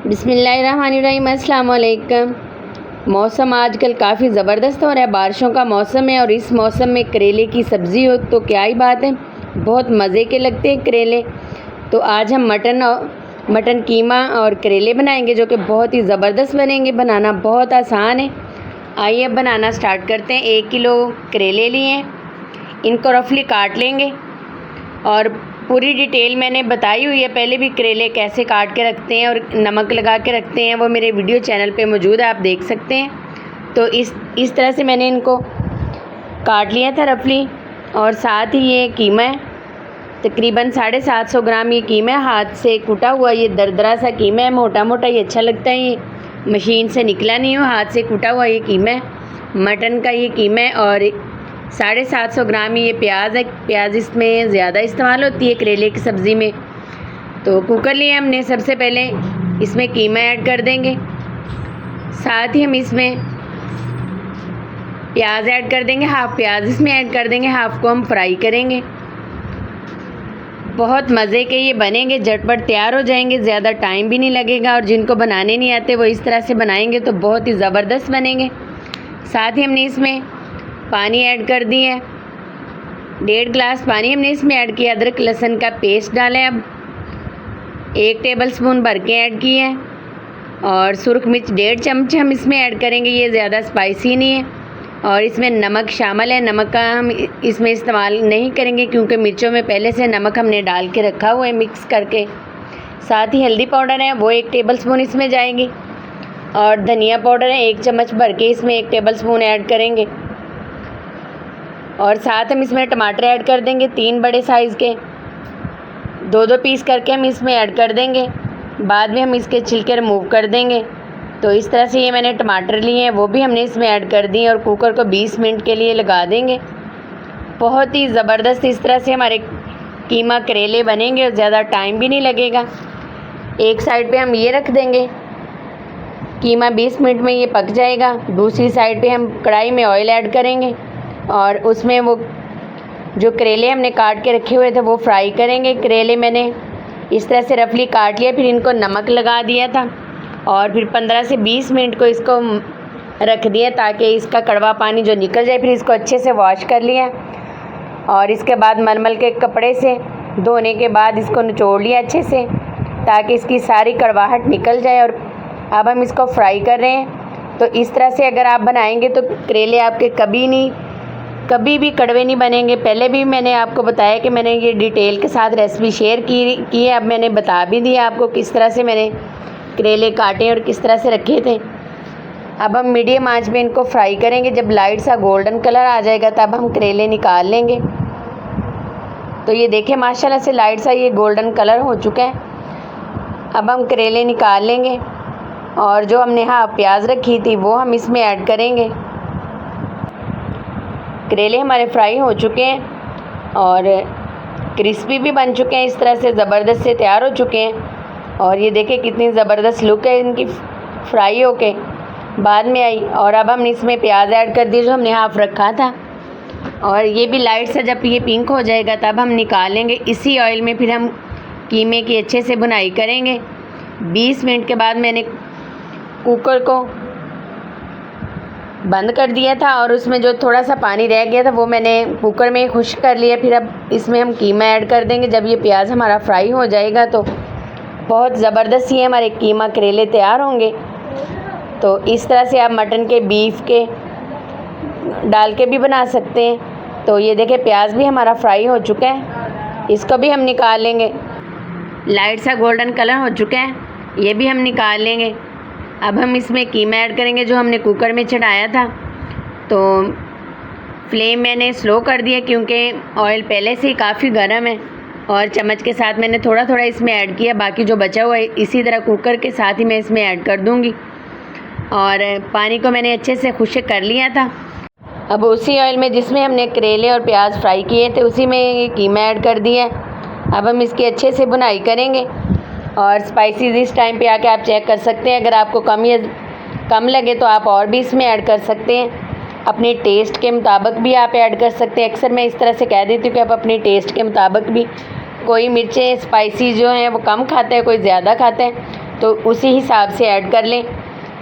बिस्मिल्लाहिर्रहमानिर्रहीम, अस्सलाम वालेकुम। मौसम आजकल काफ़ी ज़बरदस्त हो रहा है, बारिशों का मौसम है और इस मौसम में करेले की सब्ज़ी हो तो क्या ही बात है, बहुत मज़े के लगते हैं करेले। तो आज हम मटन कीमा और करेले बनाएंगे जो कि बहुत ही ज़बरदस्त बनेंगे। बनाना बहुत आसान है, आइए अब बनाना स्टार्ट करते हैं। 1 किलो करेले लिए हैं, इनको रफली काट लेंगे और पूरी डिटेल मैंने बताई हुई है पहले भी, करेले कैसे काट के रखते हैं और नमक लगा के रखते हैं, वो मेरे वीडियो चैनल पे मौजूद है, आप देख सकते हैं। तो इस तरह से मैंने इनको काट लिया था रफली। और साथ ही ये कीमा है, तकरीबन 750 ग्राम ये कीमा है, हाथ से कूटा हुआ। ये दरदरा सा कीमा है, मोटा मोटा ये अच्छा लगता है, ये मशीन से निकला नहीं हो, हाथ से कूटा हुआ ये कीमा है, मटन का ये कीमा है। और 750 ग्राम ये प्याज है, प्याज इसमें ज़्यादा इस्तेमाल होती है करेले की सब्ज़ी में। तो कुकर लिए हमने, सबसे पहले इसमें कीमा ऐड कर देंगे, साथ ही हम इसमें प्याज ऐड कर देंगे, हाफ़ प्याज इसमें ऐड कर देंगे, हाफ़ को हम फ्राई करेंगे। बहुत मज़े के ये बनेंगे, झटपट तैयार हो जाएंगे, ज़्यादा टाइम भी नहीं लगेगा। और जिनको बनाने नहीं आते वो इस तरह से बनाएंगे तो बहुत ही ज़बरदस्त बनेंगे। साथ ही हमने इसमें पानी ऐड कर दी है, 1.5 गिलास पानी हमने इसमें ऐड किया। अदरक लहसुन का पेस्ट डालें, अब 1 टेबलस्पून भर के ऐड किए हैं। और सुरख मिर्च 1.5 चम्मच हम इसमें ऐड करेंगे, ये ज़्यादा स्पाइसी नहीं है। और इसमें नमक शामिल है, नमक का हम इसमें इस्तेमाल नहीं करेंगे क्योंकि मिर्चों में पहले से नमक हमने डाल के रखा हुआ है मिक्स करके। साथ ही हल्दी पाउडर है, वो 1 टेबलस्पून इसमें जाएंगी। और धनिया पाउडर है 1 चम्मच भर के इसमें 1 टेबलस्पून ऐड करेंगे। और साथ हम इसमें टमाटर ऐड कर देंगे, 3 बड़े साइज़ के, 2-2 पीस करके हम इसमें ऐड कर देंगे। बाद में हम इसके छिलके रिमूव कर देंगे। तो इस तरह से ये मैंने टमाटर लिए हैं, वो भी हमने इसमें ऐड कर दिए और कुकर को 20 मिनट के लिए लगा देंगे। बहुत ही ज़बरदस्त इस तरह से हमारे कीमा करेले बनेंगे और ज़्यादा टाइम भी नहीं लगेगा। एक साइड पे हम ये रख देंगे, कीमा 20 मिनट में ये पक जाएगा। दूसरी साइड पे हम कढ़ाई में ऑयल ऐड करेंगे और उसमें वो जो करेले हमने काट के रखे हुए थे वो फ्राई करेंगे। करेले मैंने इस तरह से रफली काट लिया, फिर इनको नमक लगा दिया था और फिर 15 से 20 मिनट को इसको रख दिया ताकि इसका कड़वा पानी जो निकल जाए। फिर इसको अच्छे से वॉश कर लिया और इसके बाद मलमल के कपड़े से धोने के बाद इसको निचोड़ लिया अच्छे से ताकि इसकी सारी कड़वाहट निकल जाए। और अब हम इसको फ्राई कर रहे हैं। तो इस तरह से अगर आप बनाएंगे तो करेले आपके कभी भी कड़वे नहीं बनेंगे। पहले भी मैंने आपको बताया कि मैंने ये डिटेल के साथ रेसिपी शेयर की है, अब मैंने बता भी दिया आपको किस तरह से मैंने करेले काटे और किस तरह से रखे थे। अब हम मीडियम आंच में इनको फ्राई करेंगे, जब लाइट सा गोल्डन कलर आ जाएगा तब हम करेले निकाल लेंगे। तो ये देखें माशाल्लाह से लाइट सा ये गोल्डन कलर हो चुका है। अब हम करेले निकाल लेंगे और जो हमने प्याज रखी थी वो हम इसमें ऐड करेंगे। करेले हमारे फ्राई हो चुके हैं और क्रिस्पी भी बन चुके हैं, इस तरह से ज़बरदस्त से तैयार हो चुके हैं। और ये देखें कितनी ज़बरदस्त लुक है इनकी फ्राई होके बाद में आई। और अब हमने इसमें प्याज ऐड कर दिया जो हमने हाफ़ रखा था और ये भी लाइट से जब ये पिंक हो जाएगा तब हम निकाल लेंगे। इसी ऑयल में फिर हम कीमे की अच्छे से भुनाई करेंगे। 20 मिनट के बाद मैंने कुकर को बंद कर दिया था और उसमें जो थोड़ा सा पानी रह गया था वो मैंने कुकर में खुश्क कर लिया। फिर अब इसमें हम कीमा ऐड कर देंगे। जब ये प्याज हमारा फ्राई हो जाएगा तो बहुत ज़बरदस्त ये हमारे कीमा करेले तैयार होंगे। तो इस तरह से आप मटन के, बीफ के डाल के भी बना सकते हैं। तो ये देखें प्याज भी हमारा फ्राई हो चुका है, इसको भी हम निकाल लेंगे। लाइट सा गोल्डन कलर हो चुका है, ये भी हम निकाल लेंगे। अब हम इसमें कीमा ऐड करेंगे जो हमने कुकर में चढ़ाया था। तो फ्लेम मैंने स्लो कर दिया क्योंकि ऑयल पहले से ही काफ़ी गर्म है और चम्मच के साथ मैंने थोड़ा थोड़ा इसमें ऐड किया, बाकी जो बचा हुआ है इसी तरह कुकर के साथ ही मैं इसमें ऐड कर दूंगी। और पानी को मैंने अच्छे से खुश्क कर लिया था। अब उसी ऑयल में जिसमें हमने करेले और प्याज फ्राई किए थे उसी में ये कीमा ऐड कर दिया है। अब हम इसकी अच्छे से भुनाई करेंगे। और स्पाइसीज इस टाइम पे आके आप चेक कर सकते हैं, अगर आपको कम लगे तो आप और भी इसमें ऐड कर सकते हैं। अपने टेस्ट के मुताबिक भी आप ऐड कर सकते हैं। अक्सर मैं इस तरह से कह देती हूँ कि आप अपने टेस्ट के मुताबिक भी, कोई मिर्चें स्पाइसी जो हैं वो कम खाता है, कोई ज़्यादा खाता है, तो उसी हिसाब से ऐड कर लें।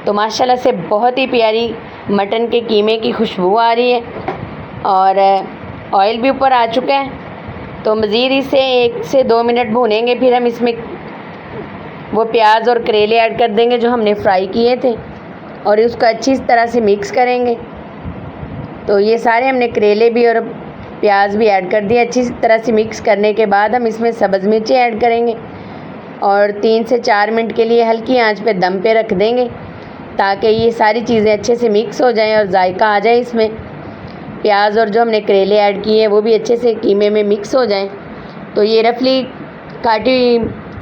तो माशाल्लाह से बहुत ही प्यारी मटन के कीमे की खुशबू आ रही है और ऑयल भी ऊपर आ चुका है। तो मज़ीद इसे 1 से 2 मिनट भूनेंगे। फिर हम इसमें वो प्याज और करेले ऐड कर देंगे जो हमने फ्राई किए थे और उसको अच्छी तरह से मिक्स करेंगे। तो ये सारे हमने करेले भी और प्याज भी ऐड कर दिए। अच्छी तरह से मिक्स करने के बाद हम इसमें सब्ज़ मिर्ची ऐड करेंगे और 3 से 4 मिनट के लिए हल्की आंच पे दम पे रख देंगे ताकि ये सारी चीज़ें अच्छे से मिक्स हो जाएं और जायका आ जाए इसमें। प्याज और जो हमने करेले ऐड किए हैं वो भी अच्छे से कीमे में मिक्स हो जाएं। तो ये रफली काटी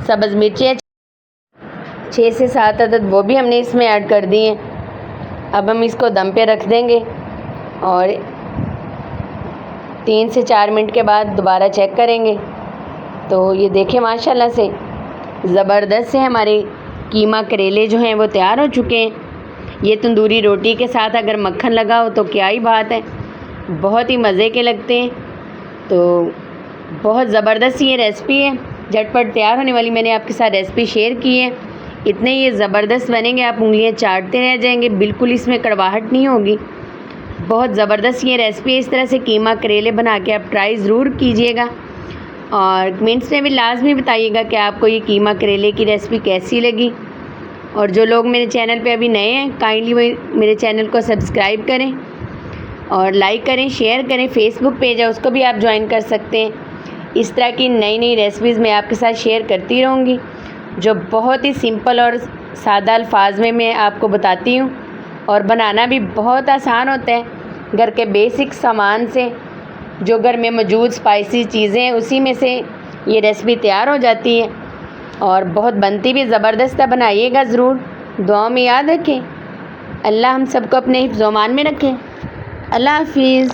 सब्ज़ मिर्ची है 6 से 7 अदद, वो भी हमने इसमें ऐड कर दी हैं। अब हम इसको दम पे रख देंगे और 3 से 4 मिनट के बाद दोबारा चेक करेंगे। तो ये देखें माशाल्लाह से ज़बरदस्त से हमारे कीमा करेले जो हैं वो तैयार हो चुके हैं। ये तंदूरी रोटी के साथ अगर मक्खन लगा हो तो क्या ही बात है, बहुत ही मज़े के लगते हैं। तो बहुत ज़बरदस्त ये रेसिपी है, झटपट तैयार होने वाली मैंने आपके साथ रेसिपी शेयर की है। इतने ये ज़बरदस्त बनेंगे, आप उंगलियां चाटते रह जाएंगे, बिल्कुल इसमें कड़वाहट नहीं होगी। बहुत ज़बरदस्त ये रेसिपी है। इस तरह से कीमा करेले बना के आप ट्राई ज़रूर कीजिएगा और कमेंट्स में भी लाजमी बताइएगा कि आपको ये कीमा करेले की रेसिपी कैसी लगी। और जो लोग मेरे चैनल पे अभी नए हैं काइंडली मेरे चैनल को सब्सक्राइब करें और लाइक करें, शेयर करें। फेसबुक पेज है उसको भी आप ज्वाइन कर सकते हैं। इस तरह की नई नई रेसिपीज़ मैं आपके साथ शेयर करती रहूँगी जो बहुत ही सिंपल और सादा अल्फाज में मैं आपको बताती हूँ और बनाना भी बहुत आसान होता है। घर के बेसिक सामान से जो घर में मौजूद स्पाइसी चीज़ें हैं उसी में से ये रेसिपी तैयार हो जाती है और बहुत बनती भी ज़बरदस्त है। बनाइएगा ज़रूर, दुआ में याद रखें। अल्लाह हम सबको अपने हिफ्ज़-ओ-मान में रखें। अल्लाह हाफिज़।